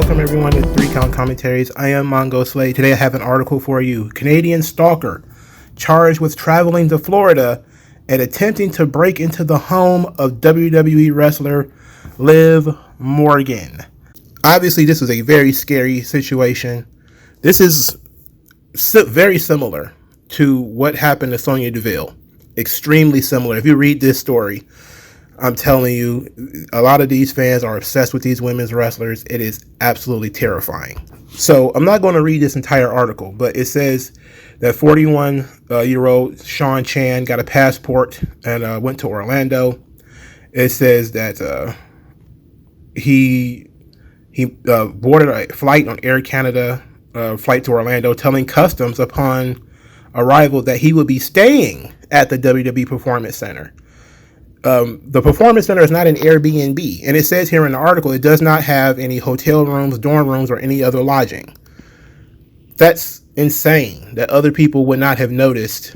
Welcome everyone to 3 Count Commentaries. I am MagMongoSlade. Today I have an article for you. Canadian Stalker charged with traveling to Florida and attempting to break into the home of WWE wrestler Liv Morgan. Obviously, this is a very scary situation. This is very similar to what happened to Sonya Deville. Extremely similar. If you read this story, I'm telling you, a lot of these fans are obsessed with these women's wrestlers. It is absolutely terrifying. So I'm not going to read this entire article, but it says that 41-year-old Sean Chan got a passport and went to Orlando. It says that he boarded a flight on Air Canada, flight to Orlando, telling customs upon arrival that he would be staying at the WWE Performance Center. The Performance Center is not an Airbnb, and it says here in the article it does not have any hotel rooms, dorm rooms, or any other lodging. That's insane that other people would not have noticed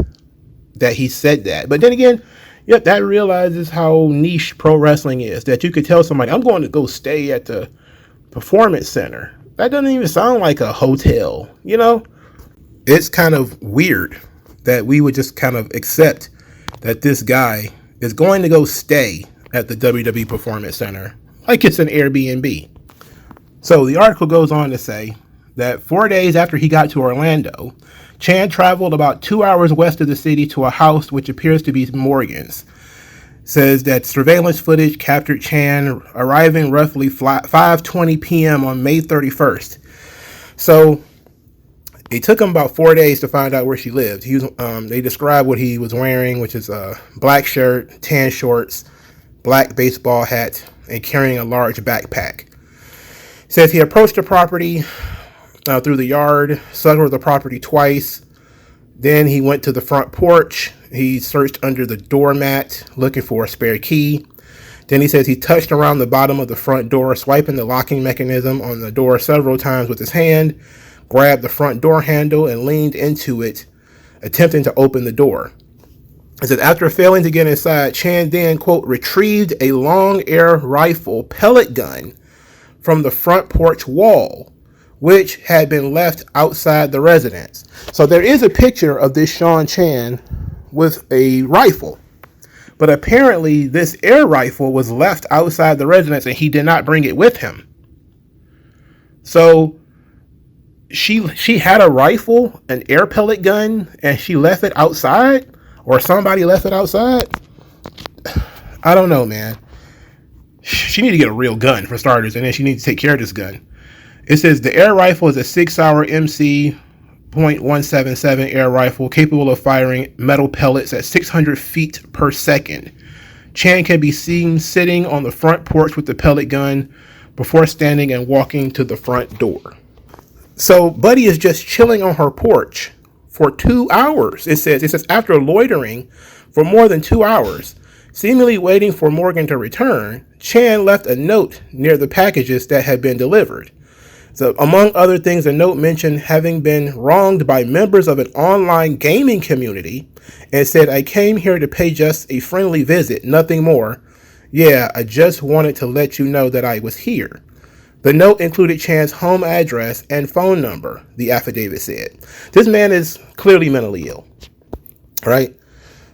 that he said that. But then again, yep, that realizes how niche pro wrestling is, that you could tell somebody, I'm going to go stay at the Performance Center. That doesn't even sound like a hotel, you know? It's kind of weird that we would just kind of accept that this guy is going to go stay at the WWE Performance Center like it's an Airbnb. So the article goes on to say that 4 days after he got to Orlando, Chan traveled about 2 hours west of the city to a house which appears to be Morgan's. Says that surveillance footage captured Chan arriving roughly 5:20 p.m. on May 31st. So it took him about 4 days to find out where she lived. They described what he was wearing, which is a black shirt, tan shorts, black baseball hat, and carrying a large backpack. It says he approached the property through the yard, circled the property twice. Then he went to the front porch. He searched under the doormat, looking for a spare key. Then he says he touched around the bottom of the front door, swiping the locking mechanism on the door several times with his hand, grabbed the front door handle and leaned into it, attempting to open the door. It says after failing to get inside, Chan then, quote, retrieved a long air rifle pellet gun from the front porch wall, which had been left outside the residence. So there is a picture of this Sean Chan with a rifle, but apparently this air rifle was left outside the residence and he did not bring it with him. So she had a rifle, an air pellet gun, and she left it outside, or somebody left it outside. I don't know, man. She need to get a real gun for starters, and then she needs to take care of this gun. It says the air rifle is a 6-hour MC .177 air rifle capable of firing metal pellets at 600 feet per second. Chan can be seen sitting on the front porch with the pellet gun before standing and walking to the front door. So Buddy is just chilling on her porch for 2 hours. It says after loitering for more than 2 hours, seemingly waiting for Morgan to return, Chan left a note near the packages that had been delivered. So among other things, the note mentioned having been wronged by members of an online gaming community and said, I came here to pay just a friendly visit, nothing more. Yeah, I just wanted to let you know that I was here. The note included Chan's home address and phone number, the affidavit said. This man is clearly mentally ill, right?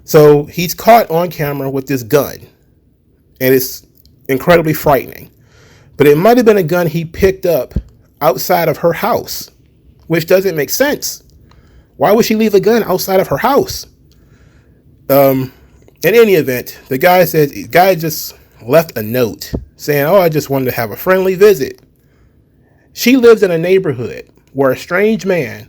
So he's caught on camera with this gun, and it's incredibly frightening. But it might have been a gun he picked up outside of her house, which doesn't make sense. Why would she leave a gun outside of her house? In any event, the guy just left a note saying, oh, I just wanted to have a friendly visit. She lives in a neighborhood where a strange man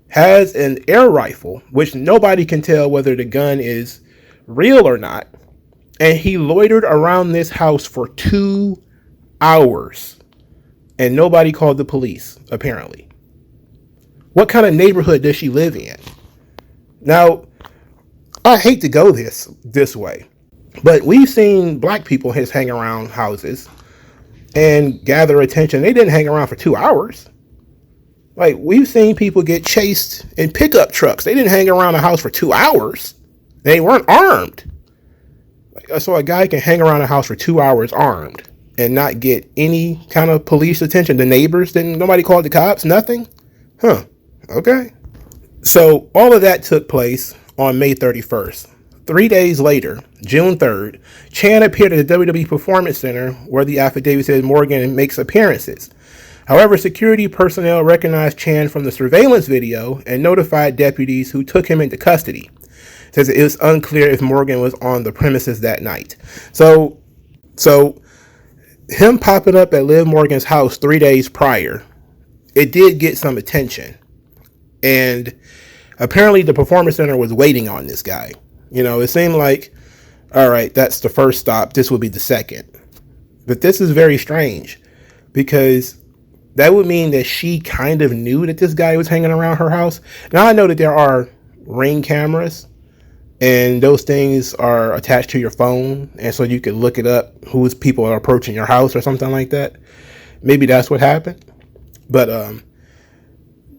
has an air rifle, which nobody can tell whether the gun is real or not. And he loitered around this house for 2 hours. And nobody called the police, apparently. What kind of neighborhood does she live in? Now, I hate to go this way, but we've seen black people just hang around houses and gather attention. They didn't hang around for 2 hours. Like, we've seen people get chased in pickup trucks. They didn't hang around a house for 2 hours. They weren't armed. So a guy can hang around a house for 2 hours armed. and not get any kind of police attention? The neighbors didn't, nobody called the cops, nothing? Huh, okay. So all of that took place on May 31st. 3 days later, June 3rd, Chan appeared at the WWE Performance Center where the affidavit says Morgan makes appearances. However, security personnel recognized Chan from the surveillance video and notified deputies who took him into custody. It says it was unclear if Morgan was on the premises that night. So him popping up at Liv Morgan's house 3 days prior, it did get some attention. And apparently the Performance Center was waiting on this guy. You know, it seemed like, all right, that's the first stop. This will be the second. But this is very strange because that would mean that she kind of knew that this guy was hanging around her house. Now, I know that there are Ring cameras and those things are attached to your phone. And so you can look it up, whose people are approaching your house or something like that. Maybe that's what happened. But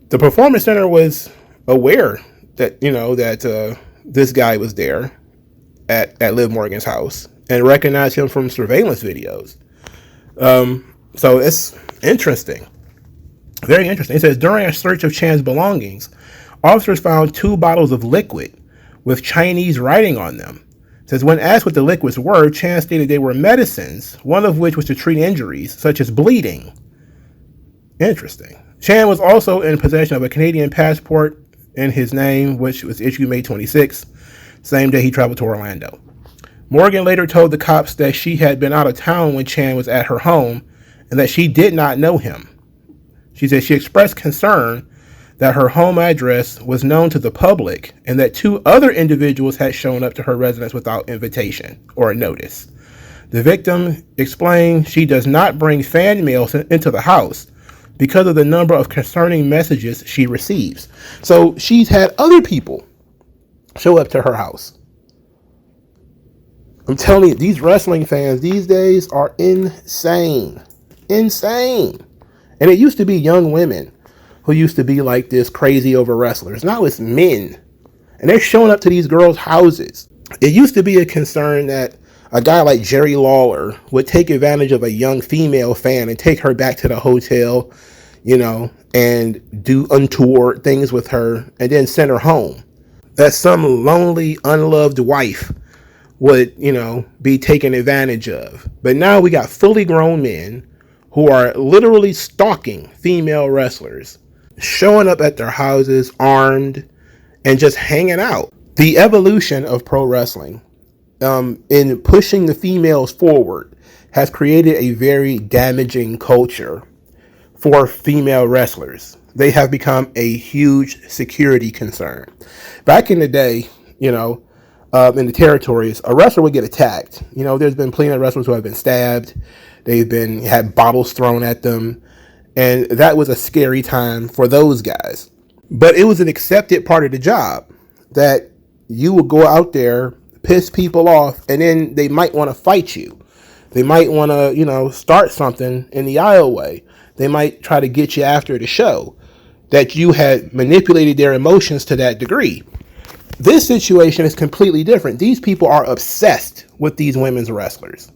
the Performance Center was aware that, you know, that this guy was there at Liv Morgan's house and recognized him from surveillance videos. So it's interesting. Very interesting. It says, during a search of Chan's belongings, officers found 2 bottles of liquid with Chinese writing on them. It says, when asked what the liquids were, Chan stated they were medicines, one of which was to treat injuries, such as bleeding. Interesting. Chan was also in possession of a Canadian passport in his name, which was issued May 26th, same day he traveled to Orlando. Morgan later told the cops that she had been out of town when Chan was at her home and that she did not know him. She said she expressed concern that her home address was known to the public and that 2 other individuals had shown up to her residence without invitation or a notice. The victim explained she does not bring fan mail into the house because of the number of concerning messages she receives. So she's had other people show up to her house. I'm telling you, these wrestling fans these days are insane. Insane. And it used to be young women who used to be like this crazy over wrestlers. Now it's men. And they're showing up to these girls' houses. It used to be a concern that a guy like Jerry Lawler would take advantage of a young female fan and take her back to the hotel, you know, and do untoward things with her and then send her home. That some lonely, unloved wife would, you know, be taken advantage of. But now we got fully grown men who are literally stalking female wrestlers, showing up at their houses armed and just hanging out. The evolution of pro wrestling in pushing the females forward has created a very damaging culture for female wrestlers. They have become a huge security concern. Back in the day, you know, in the territories, a wrestler would get attacked. You know, there's been plenty of wrestlers who have been stabbed. They've had bottles thrown at them. And that was a scary time for those guys. But it was an accepted part of the job that you would go out there, piss people off, and then they might want to fight you. They might want to, you know, start something in the aisleway. They might try to get you after the show, that you had manipulated their emotions to that degree. This situation is completely different. These people are obsessed with these women's wrestlers.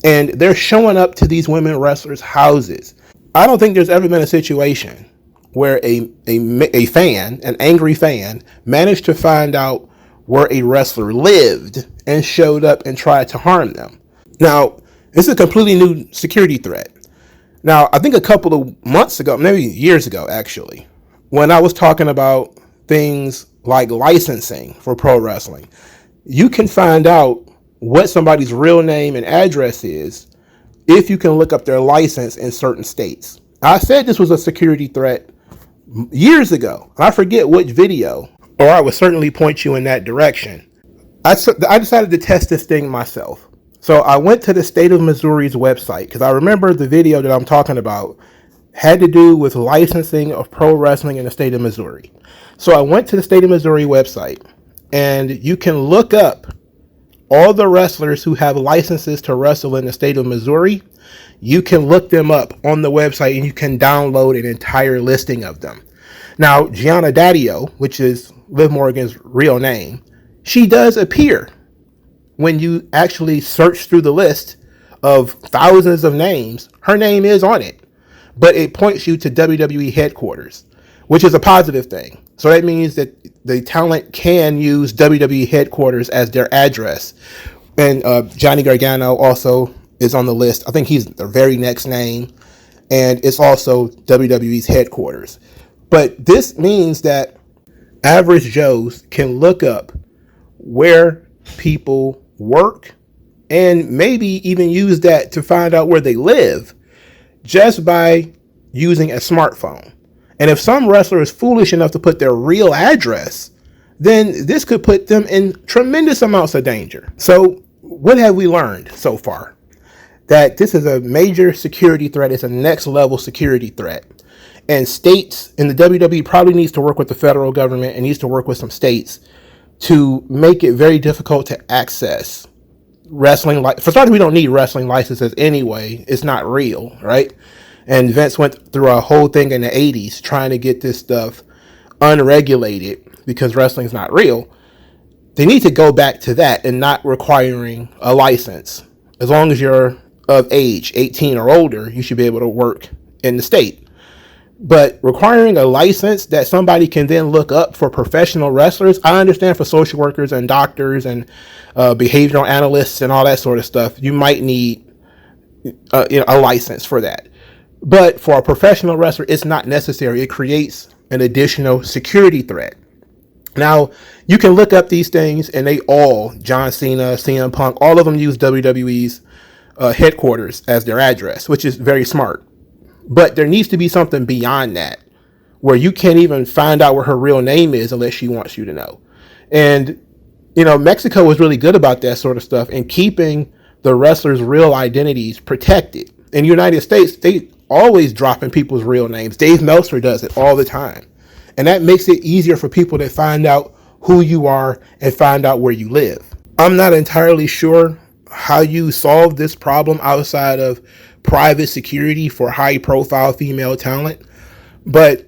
And they're showing up to these women wrestlers' houses. I don't think there's ever been a situation where a fan, an angry fan, managed to find out where a wrestler lived and showed up and tried to harm them. Now, this is a completely new security threat. Now, I think a couple of months ago, maybe years ago, actually, when I was talking about things like licensing for pro wrestling, you can find out what somebody's real name and address is if you can look up their license in certain states. I said this was a security threat years ago. I forget which video, or I would certainly point you in that direction. I decided to test this thing myself. So I went to the state of Missouri's website because I remember the video that I'm talking about had to do with licensing of pro wrestling in the state of Missouri. So I went to the state of Missouri website, and you can look up all the wrestlers who have licenses to wrestle in the state of Missouri. You can look them up on the website and you can download an entire listing of them. Now, Gianna Daddio, which is Liv Morgan's real name, she does appear when you actually search through the list of thousands of names, her name is on it. But it points you to WWE headquarters, which is a positive thing. So that means that the talent can use WWE headquarters as their address. And Johnny Gargano also is on the list. I think he's the very next name. And it's also WWE's headquarters. But this means that average Joes can look up where people work and maybe even use that to find out where they live just by using a smartphone. And if some wrestler is foolish enough to put their real address, then this could put them in tremendous amounts of danger. So what have we learned so far? That this is a major security threat. It's a next level security threat. And states in the WWE probably needs to work with the federal government and needs to work with some states to make it very difficult to access wrestling. For starters, we don't need wrestling licenses anyway. It's not real, right? And Vince went through a whole thing in the 80s trying to get this stuff unregulated because wrestling's not real. They need to go back to that and not requiring a license. As long as you're of age, 18 or older, you should be able to work in the state. But requiring a license that somebody can then look up for professional wrestlers, I understand for social workers and doctors and behavioral analysts and all that sort of stuff, you might need a license for that. But for a professional wrestler, it's not necessary. It creates an additional security threat. Now, you can look up these things, and they all, John Cena, CM Punk, all of them use WWE's headquarters as their address, which is very smart. But there needs to be something beyond that, where you can't even find out where her real name is unless she wants you to know. And, Mexico was really good about that sort of stuff and keeping the wrestlers' real identities protected. In the United States, they always dropping people's real names. Dave Meltzer does it all the time. And that makes it easier for people to find out who you are and find out where you live. I'm not entirely sure how you solve this problem outside of private security for high profile female talent. But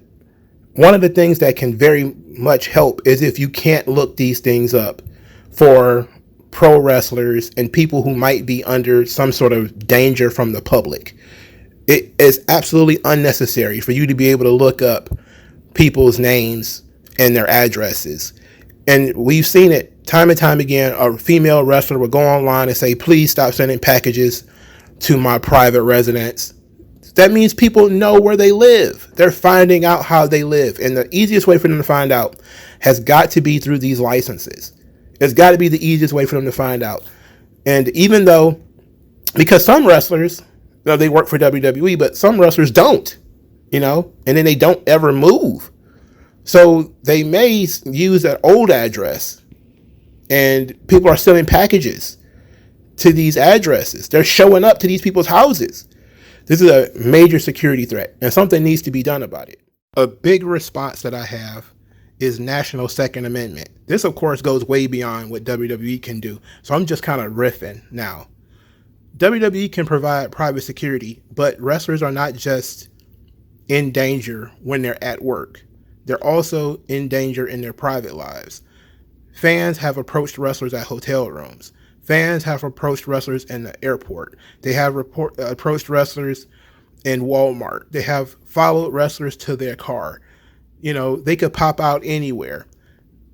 one of the things that can very much help is if you can't look these things up for pro wrestlers and people who might be under some sort of danger from the public. It is absolutely unnecessary for you to be able to look up people's names and their addresses. And we've seen it time and time again. A female wrestler will go online and say, please stop sending packages to my private residence. That means people know where they live. They're finding out how they live. And the easiest way for them to find out has got to be through these licenses. It's got to be the easiest way for them to find out. And even though, because some wrestlers, they work for WWE, but some wrestlers don't, and then they don't ever move. So they may use that old address and people are sending packages to these addresses. They're showing up to these people's houses. This is a major security threat and something needs to be done about it. A big response that I have is National Second Amendment. This, of course, goes way beyond what WWE can do. So I'm just kind of riffing now. WWE can provide private security, but wrestlers are not just in danger when they're at work. They're also in danger in their private lives. Fans have approached wrestlers at hotel rooms. Fans have approached wrestlers in the airport. They have approached wrestlers in Walmart. They have followed wrestlers to their car. They could pop out anywhere.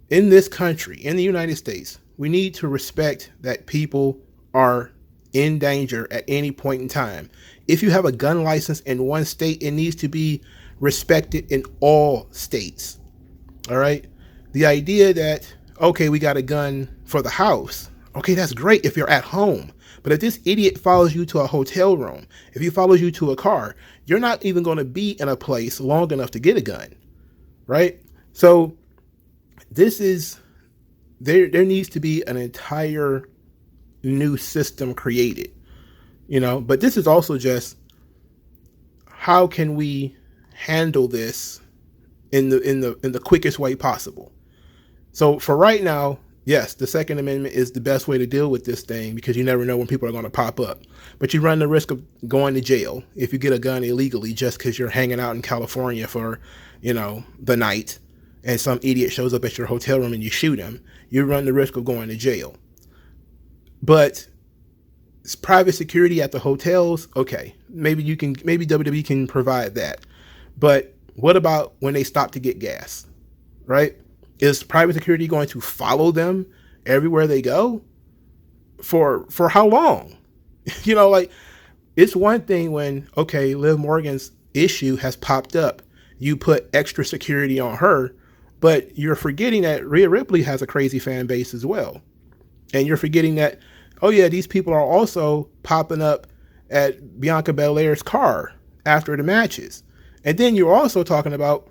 In this country, in the United States, we need to respect that people are in danger at any point in time. If you have a gun license in one state, it needs to be respected in all states. All right. The idea that, okay, we got a gun for the house. Okay, that's great if you're at home. But if this idiot follows you to a hotel room, if he follows you to a car, you're not even going to be in a place long enough to get a gun. Right. So this is, there needs to be an entire new system created, but this is also just how can we handle this in the quickest way possible. So for right now, yes, the Second Amendment is the best way to deal with this thing because you never know when people are going to pop up, but you run the risk of going to jail if you get a gun illegally just because you're hanging out in California for the night and some idiot shows up at your hotel room and you shoot him. You run the risk of going to jail. But private security at the hotels. Okay, maybe WWE can provide that. But what about when they stop to get gas, right? Is private security going to follow them everywhere they go? For how long? Like, it's one thing when, okay, Liv Morgan's issue has popped up. You put extra security on her, but you're forgetting that Rhea Ripley has a crazy fan base as well. And you're forgetting that, oh yeah, these people are also popping up at Bianca Belair's car after the matches. And then you're also talking about,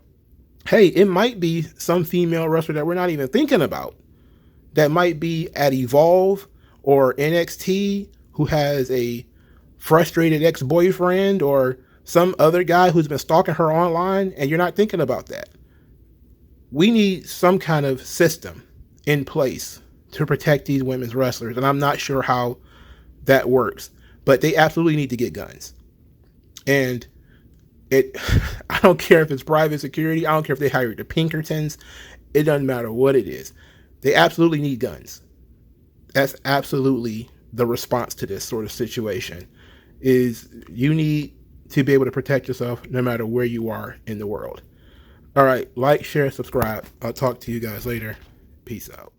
hey, it might be some female wrestler that we're not even thinking about that might be at Evolve or NXT who has a frustrated ex-boyfriend or some other guy who's been stalking her online, and you're not thinking about that. We need some kind of system in place to protect these women's wrestlers, and I'm not sure how that works, but they absolutely need to get guns. And I don't care if it's private security. I don't care if they hired the Pinkertons. It doesn't matter what it is. They absolutely need guns. That's absolutely the response to this sort of situation, is you need to be able to protect yourself no matter where you are in the world. All right, like, share, subscribe. I'll talk to you guys later. Peace out.